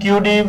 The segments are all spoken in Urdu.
QD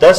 10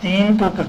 3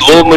2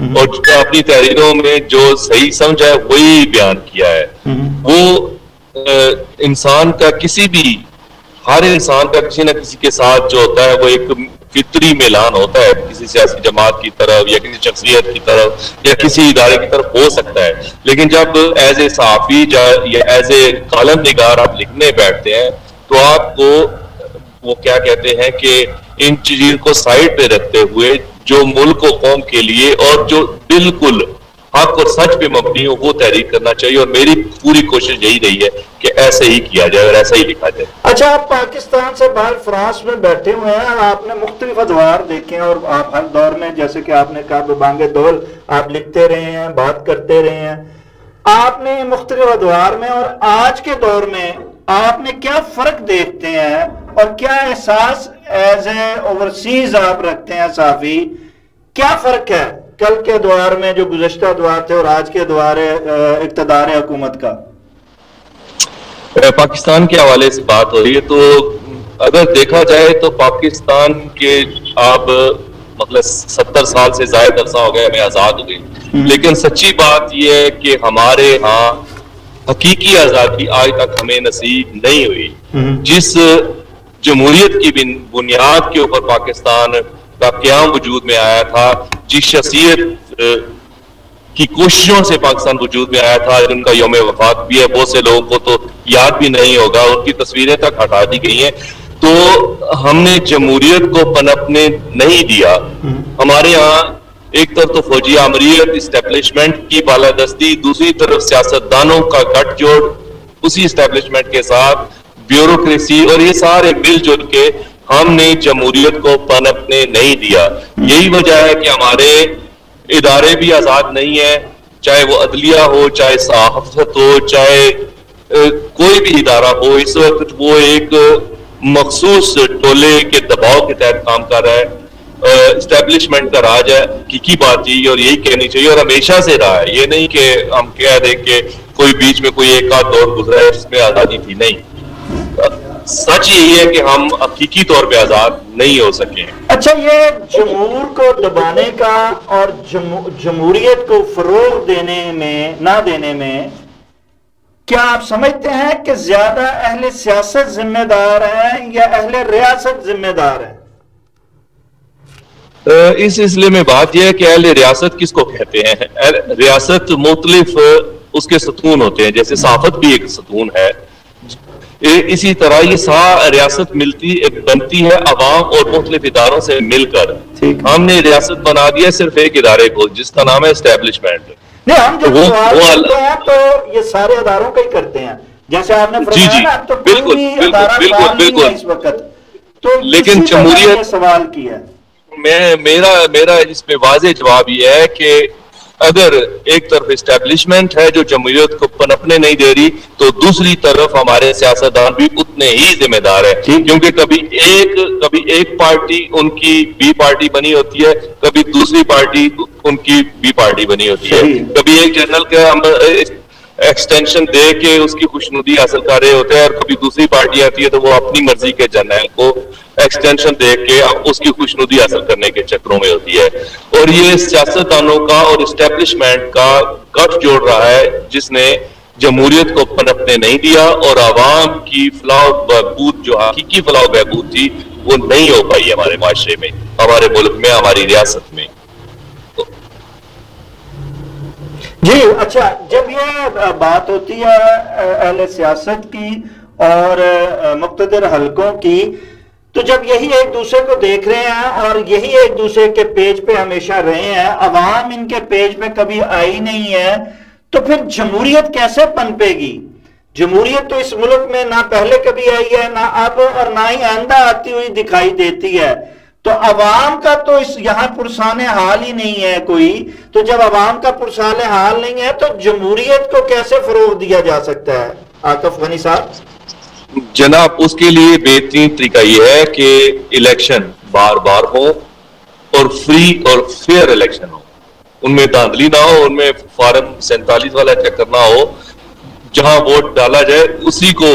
اور اپنی تحریروں میں جو صحیح سمجھا ہے وہی بیان کیا ہے. وہ انسان کا کسی بھی ہر انسان کا کسی نہ کسی کے ساتھ جو ہوتا ہے وہ ایک فطری میلان ہوتا ہے کسی سیاسی جماعت کی طرف یا کسی شخصیت کی طرف یا کسی ادارے کی طرف ہو سکتا ہے. لیکن جب ایز اے صحافی یا ایز اے کالم نگار آپ لکھنے بیٹھتے ہیں تو آپ کو وہ کیا کہتے ہیں کہ ان چیزوں کو سائڈ پہ رکھتے ہوئے جو ملک و قوم کے لیے اور جو بالکل حق اور سچ پہ مبنی ہو وہ تحریر کرنا چاہیے. اور میری پوری کوشش یہی رہی ہے کہ ایسے ہی کیا جائے اور ایسا ہی لکھا جائے. اچھا، آپ پاکستان سے باہر فرانس میں بیٹھے ہوئے ہیں، آپ نے مختلف ادوار دیکھے ہیں اور آپ ہر دور میں جیسے کہ آپ نے کہا ببانگ دول آپ لکھتے رہے ہیں، بات کرتے رہے ہیں. آپ نے مختلف ادوار میں اور آج کے دور میں آپ نے کیا فرق دیکھتے ہیں اور کیا احساس ایز اے اوورسیز آپ رکھتے ہیں صحافی؟ کیا فرق ہے کل کے ادوار میں جو گزشتہ ادوار تھے اور آج کے ادوار اقتدار حکومت کا؟ پاکستان کے حوالے سے بات ہو رہی ہے تو اگر دیکھا جائے تو پاکستان کے آپ مطلب 70 سال سے زائد عرصہ ہو گیا ہمیں آزاد ہو گئی. لیکن سچی بات یہ ہے کہ ہمارے ہاں حقیقی آزادی آج تک ہمیں نصیب نہیں ہوئی. جس جمہوریت کی بنیاد کے اوپر پاکستان کا قیام وجود میں آیا تھا، جس شخصیت کی کوششوں سے پاکستان وجود میں آیا تھا، جن کا یوم وفات بھی ہے، بہت سے لوگوں کو تو یاد بھی نہیں ہوگا، ان کی تصویریں تک ہٹا دی گئی ہیں. تو ہم نے جمہوریت کو پنپنے نہیں دیا. ہمارے ہاں ایک طرف تو فوجی آمریت اسٹیبلشمنٹ کی بالادستی، دوسری طرف سیاستدانوں کا گٹھ جوڑ اسی اسٹیبلشمنٹ کے ساتھ، بیوروکریسی، اور یہ سارے مل جل کے ہم نے جمہوریت کو پنپنے نہیں دیا. یہی وجہ ہے کہ ہمارے ادارے بھی آزاد نہیں ہیں، چاہے وہ عدلیہ ہو، چاہے صحافت ہو، چاہے کوئی بھی ادارہ ہو. اس وقت وہ ایک مخصوص ٹولے کے دباؤ کے تحت کام کر رہا ہے. اسٹیبلشمنٹ کا راج ہے، حقیقی بات یہی اور یہی کہنی چاہیے، اور ہمیشہ سے رہا ہے. یہ نہیں کہ ہم کہہ دیں کہ کوئی بیچ میں کوئی ایک آدھ دور گزرا ہے جس میں آزادی تھی. نہیں، سچ یہی ہے کہ ہم حقیقی طور پہ آزاد نہیں ہو سکے. اچھا، یہ جمہور کو دبانے کا اور جمہوریت کو فروغ دینے میں نہ دینے میں کیا آپ سمجھتے ہیں کہ زیادہ اہل سیاست ذمہ دار ہیں یا اہل ریاست ذمہ دار ہیں؟ اس سلسلے میں بات یہ ہے کہ اہل ریاست کس کو کہتے ہیں. ریاست مختلف اس کے ستون ہوتے ہیں، جیسے صحافت بھی ایک ستون ہے. اسی طرح یہ ریاست بنتی ہے عوام اور مختلف اداروں سے مل کر. ہم نے ریاست بنا دیا صرف ایک ادارے کو جس کا نام ہے اسٹیبلشمنٹ. نہیں، ہم جب سوال کرتے ہیں تو یہ سارے اداروں کا ہی کرتے ہیں، جیسے آپ نے فرمایا نا، اب تو کوئی بھی ادارہ فعال نہیں ہے اس وقت. تو لیکن جمہوریت سوال کیا ہے، میرا اس پہ واضح جواب یہ ہے کہ اگر ایک طرف اسٹیبلشمنٹ ہے جو جمہوریت کو پنپنے نہیں دے رہی، تو دوسری طرف ہمارے سیاستدان بھی اتنے ہی ذمہ دار ہیں. کیونکہ کبھی ایک پارٹی ان کی بی پارٹی بنی ہوتی ہے، کبھی دوسری پارٹی ان کی بی پارٹی بنی ہوتی ہے. کبھی ایک جنرل کا ہم ایکسٹینشن دے کے اس کی خوشنودی حاصل کر رہے ہوتے ہیں، اور کبھی دوسری پارٹی آتی ہے تو وہ اپنی مرضی کے جنرل کو ایکسٹینشن دے کے اس کی خوشنودی حاصل کرنے کے چکروں میں ہوتی ہے. اور یہ سیاستدانوں کا اور اسٹیبلشمنٹ کا گٹھ جوڑ رہا ہے جس نے جمہوریت کو پنپنے نہیں دیا، اور عوام کی فلاح و بہبود جو حقیقی فلاح و بہبود تھی وہ نہیں ہو پائی ہمارے معاشرے میں، ہمارے ملک میں، ہماری ریاست میں. جی اچھا، جب یہ بات ہوتی ہے اہل سیاست کی اور مقتدر حلقوں کی، تو جب یہی ایک دوسرے کو دیکھ رہے ہیں اور یہی ایک دوسرے کے پیج پہ ہمیشہ رہے ہیں، عوام ان کے پیج پہ کبھی آئی نہیں ہے، تو پھر جمہوریت کیسے پنپے گی؟ جمہوریت تو اس ملک میں نہ پہلے کبھی آئی ہے، نہ اب، اور نہ ہی آئندہ آتی ہوئی دکھائی دیتی ہے. تو عوام کا تو اس یہاں پرسان حال ہی نہیں ہے کوئی. تو جب عوام کا پرسان حال نہیں ہے تو جمہوریت کو کیسے فروغ دیا جا سکتا ہے؟ آصف غنی صاحب جناب، اس کے لیے بہترین طریقہ یہ ہے کہ الیکشن بار بار ہو اور فری اور فیئر الیکشن ہو، ان میں دھاندلی نہ ہو، ان میں فارم 47 والا چکر نہ ہو. جہاں ووٹ ڈالا جائے اسی کو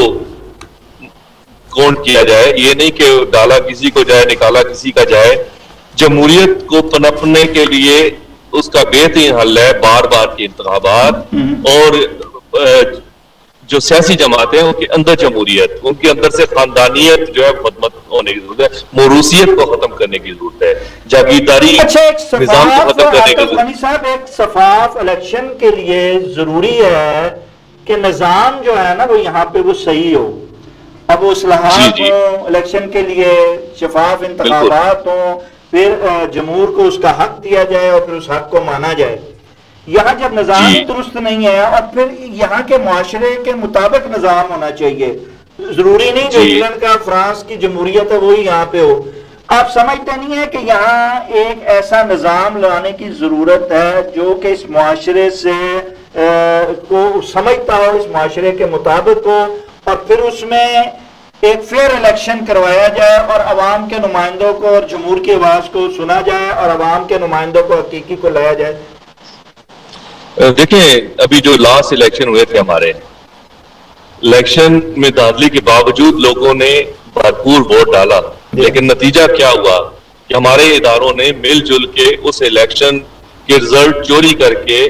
کاؤنٹ کیا جائے، یہ نہیں کہ ڈالا کسی کو جائے نکالا کسی کا جائے. جمہوریت کو پنپنے کے لیے اس کا بہترین حل ہے بار بار کے انتخابات، اور جو سیاسی جماعتیں ہیں ان کے اندر جمہوریت، ان کے اندر سے خاندانیت جو ہے ختم ہونے کی ضرورت ہے، موروثیت کو ختم کرنے کی ضرورت ہے، جاگیرداری اچھا ایک نظام کو ختم کرنے کی آصف غنی صاحب، ایک شفاف الیکشن کے لیے ضروری ہے کہ نظام جو ہے نا وہ یہاں پہ وہ صحیح ہو. اب وہ اصلاحات ہوں الیکشن کے لیے، شفاف انتخابات ہوں، پھر جمہور کو اس کا حق دیا جائے اور پھر اس حق کو مانا جائے. یہاں جب نظام درست نہیں ہے اور پھر یہاں کے معاشرے کے مطابق نظام ہونا چاہیے، ضروری نہیں جو انگلینڈ کا فرانس کی جمہوریت ہے وہی یہاں پہ ہو. آپ سمجھتے نہیں ہے کہ یہاں ایک ایسا نظام لانے کی ضرورت ہے جو کہ اس معاشرے سے کو سمجھتا ہو، اس معاشرے کے مطابق ہو، اور پھر اس میں ایک فیئر الیکشن کروایا جائے اور عوام کے نمائندوں کو اور جمہور کی آواز کو سنا جائے اور عوام کے نمائندوں کو حقیقی کو لایا جائے؟ دیکھیں ابھی جو لاسٹ الیکشن ہوئے تھے ہمارے، الیکشن میں دھاندلی کے باوجود لوگوں نے بھرپور ووٹ ڈالا، لیکن نتیجہ کیا ہوا کہ ہمارے اداروں نے مل جل کے اس الیکشن کے رزلٹ چوری کر کے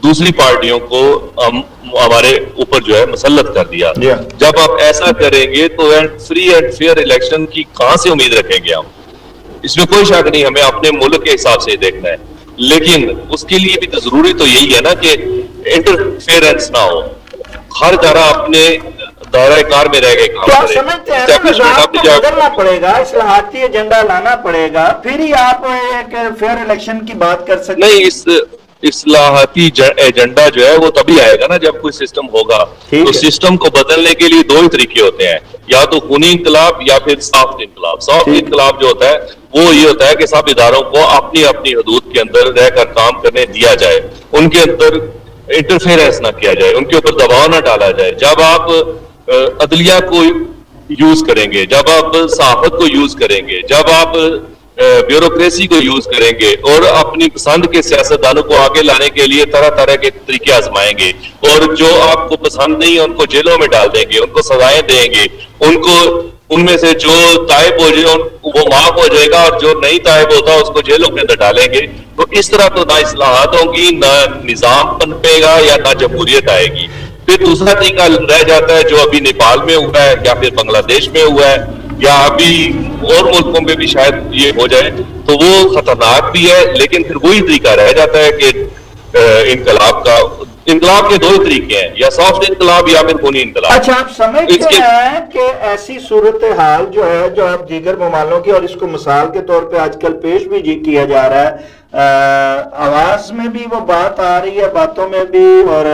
دوسری پارٹیوں کو ہمارے اوپر جو ہے مسلط کر دیا. جب آپ ایسا کریں گے تو فری اینڈ فیئر الیکشن کی کہاں سے امید رکھیں گے ہم؟ اس میں کوئی شک نہیں، ہمیں اپنے ملک کے حساب سے دیکھنا ہے، لیکن اس کے لیے بھی تو ضروری تو یہی ہے نا کہ انٹرفیئرنس نہ ہو، ہر طرح اپنے دائرہ کار میں رہ گئے کام کریں. سمجھتے ہیں نظام کو بدلنا پڑے گا، اصلاحاتی ایجنڈا لانا پڑے گا، پھر ہی آپ ایک فیئر الیکشن کی بات کر سکتے ہیں. نہیں، اس اصلاحاتی ایجنڈا جو ہے وہ تبھی آئے گا نا جب کوئی سسٹم ہوگا. تو سسٹم کو بدلنے کے لیے دو ہی طریقے ہوتے ہیں، یا تو خونی انقلاب یا پھر سافٹ انقلاب. سافٹ انقلاب جو ہوتا ہے وہ یہ ہوتا ہے کہ سب اداروں کو اپنی اپنی حدود کے اندر رہ کر کام کرنے دیا جائے، ان کے اندر انٹرفیئرنس نہ کیا جائے، ان کے اوپر دباؤ نہ ڈالا جائے. جب آپ عدلیہ کو یوز کریں گے، جب آپ صحافت کو یوز کریں گے، جب آپ بیوروکریسی کو یوز کریں گے اور اپنی پسند کے سیاستدانوں کو آگے لانے کے لیے طرح طرح کے طریقے آزمائیں گے، اور جو آپ کو پسند نہیں ہے ان کو جیلوں میں ڈال دیں گے، ان کو سزائیں دیں گے، ان میں سے جو تائب ہو جائے وہ معاف ہو جائے گا اور جو نہیں تائب ہوتا اس کو جیلوں کے اندر ڈالیں گے، تو اس طرح تو نہ اصلاحات ہوں گی، نہ نظام پنپے گا، یا نہ جمہوریت آئے گی. پھر دوسرا طریقہ رہ جاتا ہے جو ابھی نیپال میں ہوا ہے، یا پھر بنگلہ دیش میں ہوا ہے، یا ابھی اور ملکوں میں بھی شاید یہ ہو جائے، تو وہ خطرناک بھی ہے. لیکن پھر وہی طریقہ رہ جاتا ہے کہ انقلاب کے دو طریقے ہیں، یا سافٹ انقلاب یا پھر خونی انقلاب. اچھا آپ سمجھتے ہیں کہ ایسی صورتحال جو ہے جو آپ دیگر ممالوں کی، اور اس کو مثال کے طور پہ آج کل پیش بھی کیا جا رہا ہے، آواز میں بھی وہ بات آ رہی ہے، باتوں میں بھی اور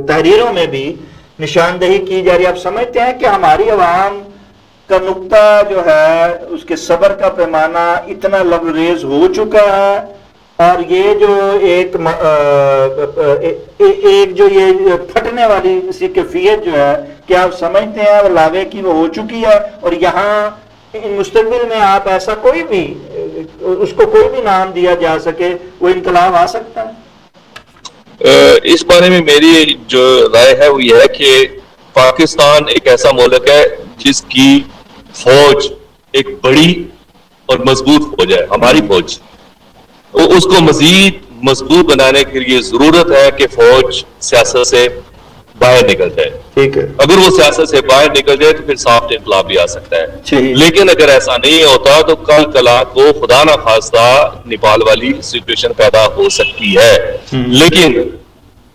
تحریروں میں بھی نشاندہی کی جا رہی ہے، آپ سمجھتے ہیں کہ ہماری عوام کا نقطہ جو ہے اس کے صبر کا پیمانہ اتنا لبریز ہو چکا ہے، اور یہ جو ایک جو یہ پھٹنے والی اسی کیفیت جو ہے، کیا آپ سمجھتے ہیں وہ لاوے کی وہ ہو چکی ہے، اور یہاں مستقبل میں آپ ایسا کوئی بھی اس کو کوئی بھی نام دیا جا سکے وہ انقلاب آ سکتا ہے؟ اس بارے میں میری جو رائے ہے وہ یہ ہے کہ پاکستان ایک ایسا ملک ہے جس کی فوج ایک بڑی اور مضبوط فوج ہے، ہماری فوج. اس کو مزید مضبوط بنانے کے لیے ضرورت ہے کہ فوج سیاست سے باہر نکل جائے. ٹھیک ہے، اگر وہ سیاست سے باہر نکل جائے تو پھر سافٹ انقلاب بھی آ سکتا ہے. لیکن اگر ایسا نہیں ہوتا تو کل کلا کو خدا نہ خواستہ نیپال والی سچویشن پیدا ہو سکتی ہے. لیکن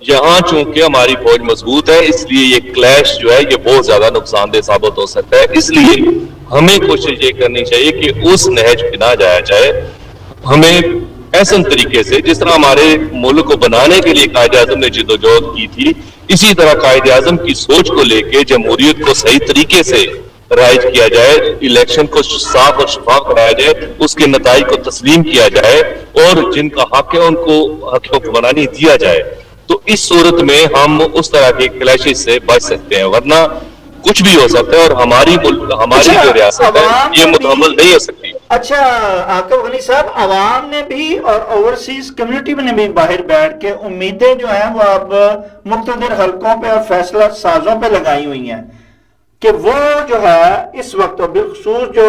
یہاں چونکہ ہماری فوج مضبوط ہے، اس لیے یہ کلیش جو ہے یہ بہت زیادہ نقصان دہ ثابت ہو سکتا ہے. اس لیے ہمیں کوشش یہ کرنی چاہیے کہ اس نہج پہ نہ جایا جائے. ہمیں ایسن طریقے سے جس طرح ہمارے ملک کو بنانے کے لیے قائد اعظم نے جدوجہد کی تھی، اسی طرح قائد اعظم کی سوچ کو لے کے جمہوریت کو صحیح طریقے سے رائج کیا جائے، الیکشن کو صاف اور شفاف کرایا جائے، اس کے نتائج کو تسلیم کیا جائے، اور جن کا حق ہے ان کو حق حکمرانی دیا جائے. تو اس صورت میں ہم اس طرح کے کلیشز سے بچ سکتے ہیں، ورنہ کچھ بھی ہو سکتا ہے اور ہماری جو ریاست ہے یہ متحمل نہیں ہو سکتی. اچھا عاقب غنی صاحب، عوام نے بھی اور اوورسیز کمیونٹی نے بھی باہر بیٹھ کے امیدیں جو ہیں وہ اب مقتدر حلقوں پہ اور فیصلہ سازوں پہ لگائی ہوئی ہیں کہ وہ جو ہے اس وقت اور بالخصوص جو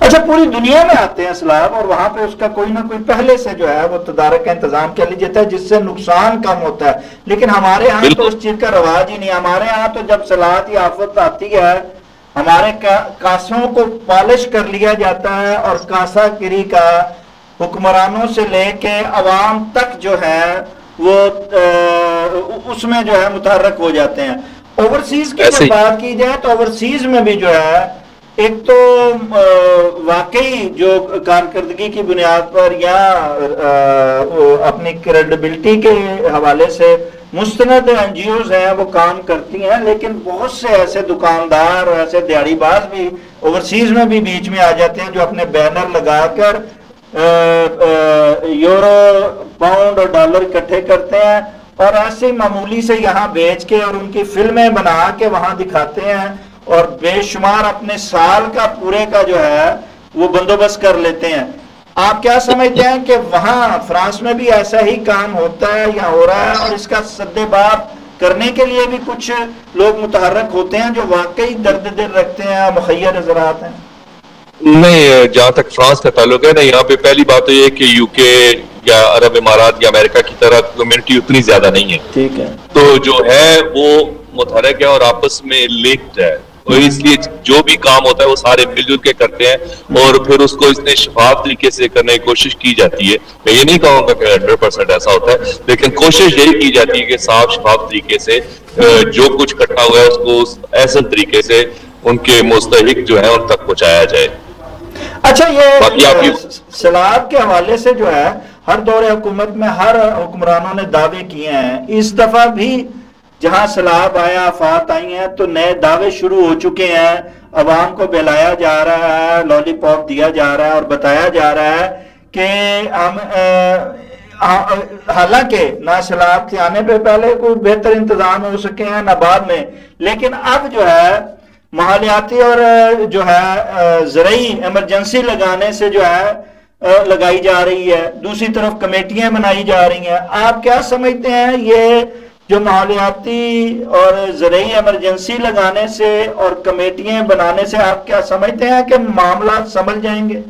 اچھا، پوری دنیا میں آتے ہیں سیلاب اور وہاں پہ اس کا کوئی نہ کوئی پہلے سے جو ہے وہ تدارک کا انتظام کر لیا جاتا ہے جس سے نقصان کم ہوتا ہے، لیکن ہمارے ہاں تو اس چیز کا رواج ہی نہیں. ہمارے ہاں تو جب سیلاب یا آفت آتی ہے ہمارے کاسوں کو پالش کر لیا جاتا ہے اور کاسا گری کا حکمرانوں سے لے کے عوام تک جو ہے وہ اس میں جو ہے متحرک ہو جاتے ہیں. اوورسیز کی جب بات کی جائے تو اوورسیز میں بھی جو ہے ایک تو واقعی جو کارکردگی کی بنیاد پر یا اپنی کریڈیبلٹی کے حوالے سے مستند این جی اوز ہیں وہ کام کرتی ہیں، لیکن بہت سے ایسے دکاندار اور ایسے دیہڑی باز بھی اوورسیز میں بھی بیچ میں آ جاتے ہیں جو اپنے بینر لگا کر یورو، پاؤنڈ اور ڈالر اکٹھے کرتے ہیں اور ایسے معمولی سے یہاں بیچ کے اور ان کی فلمیں بنا کے وہاں دکھاتے ہیں اور بے شمار اپنے سال کا پورے کا جو ہے وہ بندوبست کر لیتے ہیں. آپ کیا سمجھتے ہیں کہ وہاں فرانس میں بھی ایسا ہی کام ہوتا ہے یا ہو رہا ہے، اور اس کا سد باب کرنے کے لیے بھی کچھ لوگ متحرک ہوتے ہیں جو واقعی درد دل رکھتے ہیں اور مخیر نظرات ہیں؟ نہیں، جہاں تک فرانس کا تعلق ہے نا، یہاں پہ پہلی بات تو یہ کہ یو کے یا عرب امارات یا امریکہ کی طرح کمیونٹی اتنی زیادہ نہیں ہے. ٹھیک ہے. تو جو ہے وہ متحرک ہے اور آپس میں لنکڈ ہے، اور اس لیے جو بھی کام ہوتا ہے وہ سارے مل جل کے کرتے ہیں اور پھر اس کو اتنے شفاف طریقے سے کرنے کی کوشش کی جاتی ہے. میں یہ نہیں کہوں گا کہ 100% ایسا ہوتا ہے، لیکن کوشش یہی کی جاتی ہے کہ صاف شفاف طریقے سے جو کچھ اکٹھا ہوا ہے اس کو احسن طریقے سے ان کے مستحق جو ہے ان تک پہنچایا جائے. اچھا، یہ سیلاب کے حوالے سے جو ہے ہر دور حکومت میں ہر حکمرانوں نے دعوے کیے ہیں. اس دفعہ بھی جہاں سیلاب آیا، آفات آئی ہیں تو نئے دعوے شروع ہو چکے ہیں. عوام کو بہلایا جا رہا ہے، لالی پاپ دیا جا رہا ہے اور بتایا جا رہا ہے کہ ہم حالانکہ نہ سیلاب کے آنے پہ پہلے کوئی بہتر انتظام ہو سکے ہیں نہ بعد میں، لیکن اب جو ہے ماحولیاتی اور جو ہے زرعی ایمرجنسی لگانے سے جو ہے لگائی جا رہی ہے. دوسری طرف کمیٹیاں بنائی جا رہی ہیں. آپ کیا سمجھتے ہیں یہ جو ماحولیاتی اور زرعی ایمرجنسی لگانے سے اور کمیٹیاں بنانے سے آپ کیا سمجھتے ہیں کہ معاملات سنبھل جائیں گے؟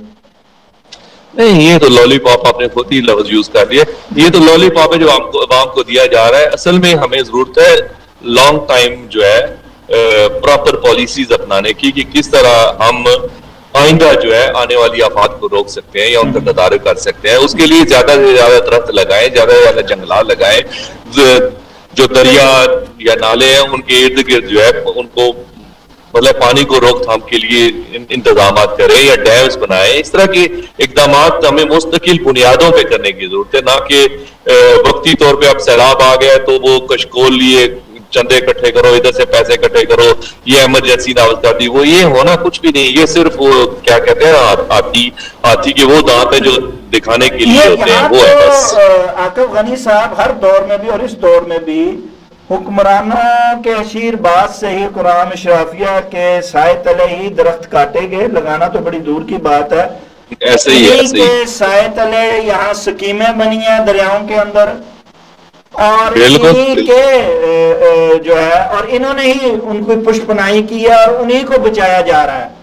نہیں، یہ تو لالی پاپ آپ نے خود ہی لفظ یوز کر لیا. یہ تو لالی پاپ ہے جو عوام کو دیا جا رہا ہے. اصل میں ہمیں ضرورت ہے لانگ ٹائم جو ہے پراپر پالیسیز اپنانے کی کہ کس طرح ہم آئندہ جو ہے آنے والی آفات کو روک سکتے ہیں یا ان کا تدارک کر سکتے ہیں. اس کے لیے زیادہ سے زیادہ درخت لگائیں، زیادہ سے زیادہ جنگلات لگائیں. جو دریا یا نالے ہیں ان کے ارد گرد جو ہے ان کو مطلب پانی کو روک تھام کے لیے انتظامات کریں یا ڈیمز بنائیں. اس طرح کے اقدامات ہمیں مستقل بنیادوں پہ کرنے کی ضرورت ہے، نہ کہ وقتی طور پہ اب سیلاب آ گیا تو وہ کشکول لیے چندے اکٹھے کرو، ادھر سے پیسے اکٹھے کرو، یہ ایمرجنسی نافذ کر دی. وہ یہ ہونا کچھ بھی نہیں. یہ صرف وہ کیا کہتے ہیں ہاتھی کے وہ دانت ہیں جو دکھانے کے لیے ہوتے ہیں، وہ ہے بس. عاقب غنی صاحب ہر دور میں بھی اور اس دور میں بھی حکمرانوں کے اشیر باز سے ہی قرآن اشرافیہ کے سائے تلے ہی درخت کاٹے گئے. لگانا تو بڑی دور کی بات ہے. ایسے ہی سائے تلے یہاں سکیمیں بنی ہیں دریاؤں کے اندر اور انہی کے جو ہے اور انہوں نے ہی ان کو پشت پناہی کی ہے اور انہی کو بچایا جا رہا ہے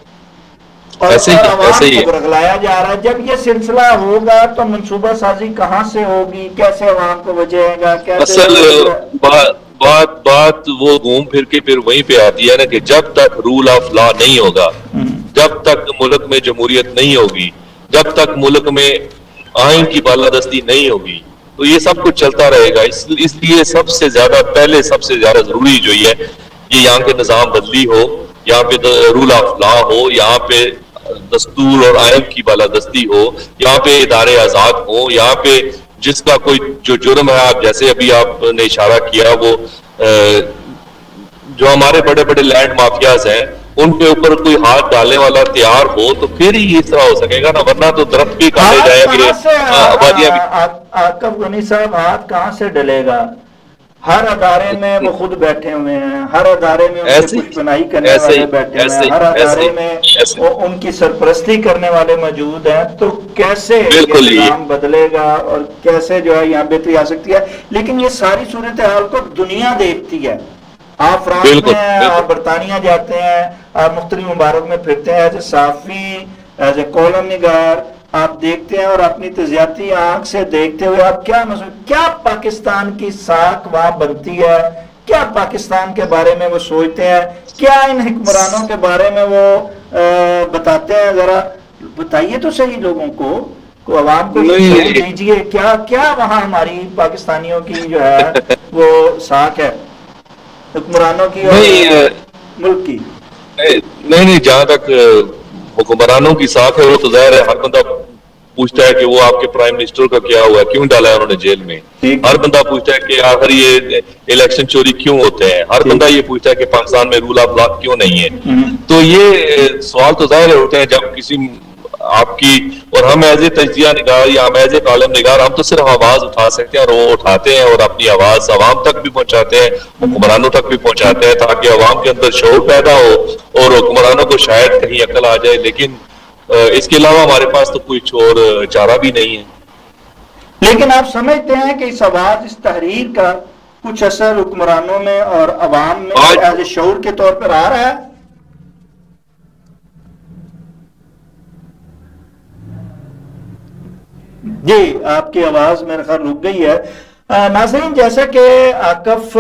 اور عوام کو برگلایا جا رہا ہے. جب یہ سلسلہ ہوگا تو منصوبہ سازی کہاں سے ہوگی؟ کیسے عوام کو بچائے گا؟ بات وہ گھوم پھر کے پھر وہیں پہ آتی ہے نا کہ جب تک رول آف لا نہیں ہوگا، جب تک ملک میں جمہوریت نہیں ہوگی، جب تک ملک میں آئین کی بالادستی نہیں ہوگی تو یہ سب کچھ چلتا رہے گا. اس لیے سب سے زیادہ ضروری جو ہے کہ یہاں کے نظام بدلی ہو، یہاں پہ رول آف لا ہو، یہاں پہ دستور اور آئین کی بالادستی ہو، یہاں پہ ادارے آزاد ہوں، یہاں پہ جس کا کوئی جو جرم ہے، آپ جیسے ابھی آپ نے اشارہ کیا، وہ جو ہمارے بڑے بڑے لینڈ مافیاز ہیں ان کے اوپر کوئی ہاتھ ڈالنے والا تیار ہو تو پھر ہی اس طرح ہو سکے گا نا، ورنہ تو درخت بھی کاٹے جائیں گے، آبادیاں بھی. عاقب غنی صاحب ہاتھ کہاں سے ڈلے گا؟ ہر ادارے میں وہ خود بیٹھے ہوئے ہیں، ہر ادارے میں ان کی کچھ بنائی کرنے والے بیٹھے ہوئے ہیں، ہر ادارے میں ان کی سرپرستی کرنے والے موجود ہیں. تو کیسے یہ نظام بدلے گا اور کیسے جو ہے یہاں بہتری آ سکتی ہے؟ لیکن یہ ساری صورتحال کو دنیا دیکھتی ہے. آپ فرانس میں ہیں، آپ برطانیہ جاتے ہیں، آپ مختلف ممالک میں پھرتے ہیں، ایسے صحافی ایز اے کالم نگار آپ دیکھتے ہیں اور اپنی تجزیاتی آنکھ سے دیکھتے ہوئے آپ کیا پاکستان کی ساکھ وہاں بنتی ہے، کیا پاکستان کے بارے میں وہ سوچتے ہیں، کیا ان حکمرانوں کے بارے میں وہ بتاتے ہیں؟ ذرا بتائیے تو صحیح لوگوں کو عوام کو شعور دیجیے، کیا وہاں ہماری پاکستانیوں کی جو ہے وہ ساکھ ہے حکمرانوں کی اور ملک کی؟ نہیں، جہاں تک حکمرانوں کی ساکھ ہے وہ تو ظاہر ہے، ہر بندہ پوچھتا ہے کہ وہ آپ کے پرائم منسٹر کا کیا ہوا ہے، کیوں ڈالا ہے انہوں نے جیل میں، ہر بندہ پوچھتا ہے کہ آخر یہ الیکشن چوری کیوں ہوتے ہیں، ہر بندہ یہ پوچھتا ہے کہ پاکستان میں رول آف لا کیوں نہیں ہے. تو یہ سوال تو ظاہر ہوتے ہیں جب کسی آپ کی، اور ہم ایز اے تجزیہ نگار یا ہم ایز اے کالم نگار ہم تو صرف آواز اٹھا سکتے ہیں، اور وہ اٹھاتے ہیں اور اپنی آواز عوام تک بھی پہنچاتے ہیں، حکمرانوں تک بھی پہنچاتے ہیں، تاکہ عوام کے اندر شعور پیدا ہو اور حکمرانوں کو شاید کہیں عقل آ جائے. لیکن اس کے علاوہ ہمارے پاس تو کوئی اور چارہ بھی نہیں ہے. لیکن آپ سمجھتے ہیں کہ اس آواز، اس تحریر کا کچھ اثر حکمرانوں میں اور عوام میں ایز اے شعور کے طور پر آ رہا ہے؟ جی آپ کی آواز میرے خیال رک گئی ہے. ناظرین، جیسا کہ عاقف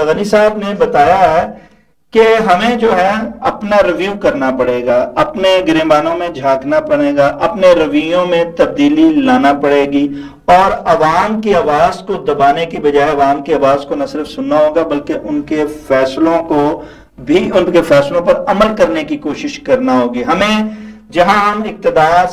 غنی صاحب نے بتایا ہے کہ ہمیں جو ہے اپنا ریویو کرنا پڑے گا، اپنے گریبانوں میں جھانکنا پڑے گا، اپنے رویوں میں تبدیلی لانا پڑے گی، اور عوام کی آواز کو دبانے کی بجائے عوام کی آواز کو نہ صرف سننا ہوگا بلکہ ان کے فیصلوں کو بھی، ان کے فیصلوں پر عمل کرنے کی کوشش کرنا ہوگی. ہمیں جہاں ہم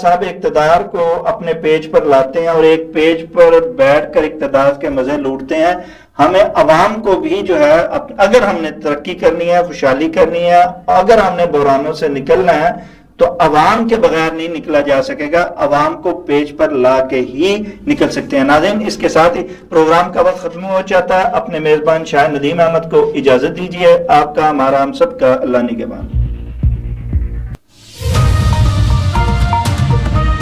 صاحب اقتدار کو اپنے پیج پر لاتے ہیں اور ایک پیج پر بیٹھ کر اقتدار کے مزے لوٹتے ہیں، ہمیں عوام کو بھی جو ہے اگر ہم نے ترقی کرنی ہے، خوشحالی کرنی ہے، اگر ہم نے بحرانوں سے نکلنا ہے تو عوام کے بغیر نہیں نکلا جا سکے گا، عوام کو پیج پر لا کے ہی نکل سکتے ہیں. ناظرین، اس کے ساتھ ہی پروگرام کا وقت ختم ہو جاتا ہے. اپنے میزبان شاہ ندیم احمد کو اجازت دیجیے. آپ کا، ہمارا، ہم سب کا اللہ نگہبان.